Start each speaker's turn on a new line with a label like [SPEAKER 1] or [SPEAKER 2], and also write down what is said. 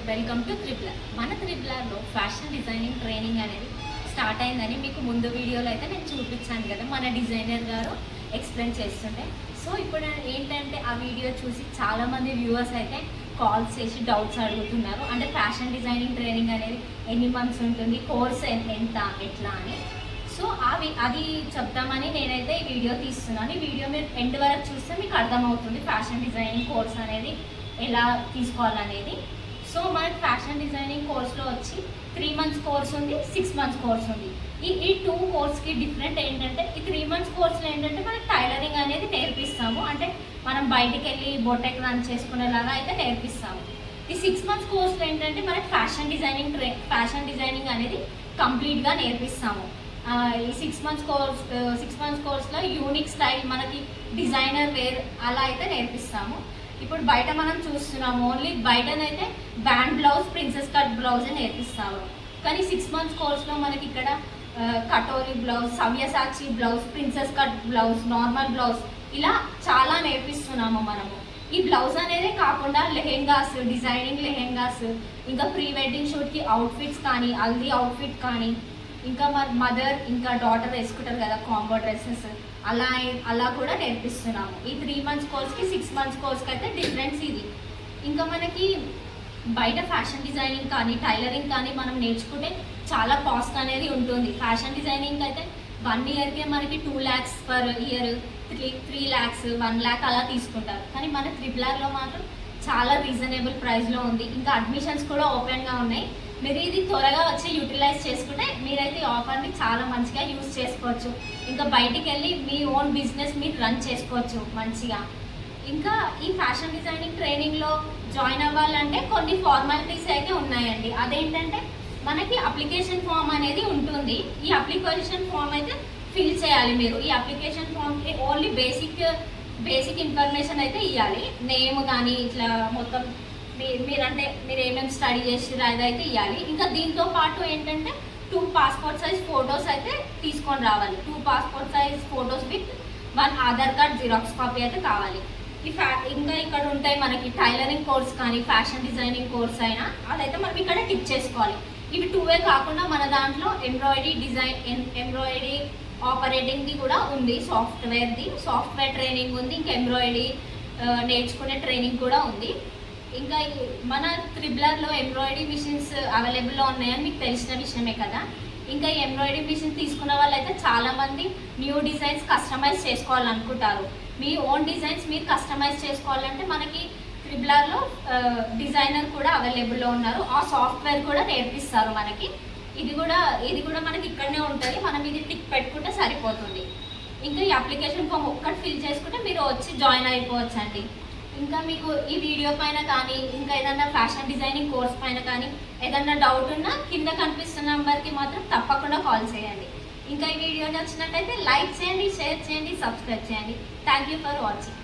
[SPEAKER 1] Welcome to triple R. మన త్రిబులర్లో fashion designing training అనేది start అయిందని మీకు ముందు వీడియోలో అయితే నేను చూపించాను కదా, మన డిజైనర్ గారు ఎక్స్ప్లెయిన్ చేస్తుంటే. సో ఇప్పుడు ఏంటంటే ఆ వీడియో చూసి చాలామంది వ్యూవర్స్ అయితే కాల్స్ చేసి డౌట్స్ అడుగుతున్నారు. అంటే ఫ్యాషన్ డిజైనింగ్ ట్రైనింగ్ అనేది ఎన్ని మంత్స్ ఉంటుంది, కోర్స్ ఎంత, ఎట్లా అని. సో అది చెప్తామని నేనైతే ఈ వీడియో తీస్తున్నాను. ఈ వీడియో మీరు ఎండ్ వరకు చూస్తే మీకు అర్థమవుతుంది ఫ్యాషన్ డిజైనింగ్ కోర్స్ అనేది ఎలా తీసుకోవాలనేది. సో మనకి ఫ్యాషన్ డిజైనింగ్ కోర్స్లో వచ్చి 3 months కోర్స్ ఉంది, 6 months కోర్స్ ఉంది. ఈ 2 కోర్స్కి డిఫరెంట్ ఏంటంటే, ఈ 3 months కోర్స్లో ఏంటంటే మనకి టైలరింగ్ అనేది నేర్పిస్తాము. అంటే మనం బయటికి వెళ్ళి బొటెక్ రన్ చేసుకునేలాగా అయితే నేర్పిస్తాము. ఈ 6 months కోర్స్లో ఏంటంటే మనకి ఫ్యాషన్ డిజైనింగ్ అనేది కంప్లీట్గా నేర్పిస్తాము. ఈ 6 months కోర్స్లో యూనిక్ స్టైల్, మనకి డిజైనర్ వేర్ అలా అయితే నేర్పిస్తాము. ఇప్పుడు బయట మనం చూస్తున్నాము, ఓన్లీ బయటనైతే బ్యాండ్ బ్లౌజ్, ప్రిన్సెస్ కట్ బ్లౌజే నేర్పిస్తాము. కానీ 6 months కోర్స్లో మనకి ఇక్కడ కటోరీ బ్లౌజ్, సవ్యసాచి blouse, princess cut blouse, normal blouse, ఇలా చాలా నేర్పిస్తున్నాము మనము. ఈ బ్లౌజ్ అనేది కాకుండా లెహెంగాస్, డిజైనింగ్ లెహెంగాస్, ఇంకా ప్రీ వెడ్డింగ్ షూట్కి అవుట్ఫిట్స్ కానీ, హల్దీ అవుట్ఫిట్ కానీ, ఇంకా మదర్ ఇంకా డాటర్ వేసుకుంటారు కదా కాంబో డ్రెస్సెస్, అలా కూడా నేర్పిస్తున్నాము. ఈ 3 months కోర్స్కి 6 months కోర్స్కి అయితే డిఫరెన్స్ ఇది. ఇంకా మనకి బయట ఫ్యాషన్ డిజైనింగ్ కానీ టైలరింగ్ కానీ మనం నేర్చుకుంటే చాలా కాస్ట్ అనేది ఉంటుంది. ఫ్యాషన్ డిజైనింగ్ అయితే 1 yearకే మనకి 2 lakhs per year, 3 lakhs, 1 lakh అలా తీసుకుంటారు. కానీ మన త్రిబులర్లో మాత్రం చాలా రీజనబుల్ ప్రైస్లో ఉంది. ఇంకా అడ్మిషన్స్ కూడా ఓపెన్గా ఉన్నాయి. మీరు ఇది త్వరగా వచ్చి యూటిలైజ్ చేసుకుంటే మీరైతే ఈ ఆఫర్ని చాలా మంచిగా యూజ్ చేసుకోవచ్చు. ఇంకా బయటికి వెళ్ళి మీ ఓన్ బిజినెస్ మీరు రన్ చేసుకోవచ్చు మంచిగా. ఇంకా ఈ ఫ్యాషన్ డిజైనింగ్ ట్రైనింగ్లో జాయిన్ అవ్వాలంటే కొన్ని ఫార్మాలిటీస్ అయితే ఉన్నాయండి. అదేంటంటే మనకి అప్లికేషన్ ఫామ్ అనేది ఉంటుంది. ఈ అప్లికేషన్ ఫామ్ అయితే ఫిల్ చేయాలి మీరు. ఈ అప్లికేషన్ ఫామ్కి ఓన్లీ బేసిక్ ఇన్ఫర్మేషన్ అయితే ఇవ్వాలి. నేమ్ కానీ ఇట్లా మొత్తం మీరు ఏమేమి స్టడీ చేసిరో అదైతే ఇవ్వాలి. ఇంకా దీంతో పాటు ఏంటంటే 2 passport size ఫొటోస్ అయితే తీసుకొని రావాలి. 2 passport size photos with 1 Aadhaar card xerox copy అయితే కావాలి. ఇంకా ఇక్కడ ఉంటాయి మనకి టైలరింగ్ కోర్స్ కానీ ఫ్యాషన్ డిజైనింగ్ కోర్స్ అయినా అదైతే మనం ఇక్కడ టిక్ చేసుకోవాలి. ఇవి 2వే కాకుండా మన దాంట్లో ఎంబ్రాయిడరీ ఆపరేటింగ్ది కూడా ఉంది, సాఫ్ట్వేర్ ట్రైనింగ్ ఉంది, ఇంకా ఎంబ్రాయిడరీ నేర్చుకునే ట్రైనింగ్ కూడా ఉంది. ఇంకా మన త్రిబులర్లో ఎంబ్రాయిడరీ మిషన్స్ అవైలబుల్లో ఉన్నాయని మీకు తెలిసిన విషయమే కదా. ఇంకా ఈ ఎంబ్రాయిడరీ మిషన్ తీసుకున్న వాళ్ళైతే చాలామంది న్యూ డిజైన్స్ కస్టమైజ్ చేసుకోవాలనుకుంటారు. మీ ఓన్ డిజైన్స్ మీరు కస్టమైజ్ చేసుకోవాలంటే మనకి త్రిబులర్లో డిజైనర్ కూడా అవైలబుల్లో ఉన్నారు. ఆ సాఫ్ట్వేర్ కూడా నేర్పిస్తారు మనకి. ఇది కూడా మనకి ఇక్కడనే ఉంటుంది. మనం ఇది టిక్ పెట్టుకుంటే సరిపోతుంది. ఇంకా ఈ అప్లికేషన్ ఫామ్ ఒక్కటి ఫిల్ చేసుకుంటే మీరు వచ్చి జాయిన్ అయిపోవచ్చు అండి. ఇంకా మీకు ఈ వీడియో పైన కానీ ఇంకా ఏదన్నా ఫ్యాషన్ డిజైనింగ్ కోర్స్ పైన కానీ ఏదన్నా డౌట్ ఉన్నా కింద కనిపిస్తున్న నెంబర్కి మాత్రం తప్పకుండా కాల్ చేయండి. ఇంకా ఈ వీడియో నచ్చినట్టయితే లైక్ చేయండి, షేర్ చేయండి, సబ్స్క్రైబ్ చేయండి. Thank you for watching.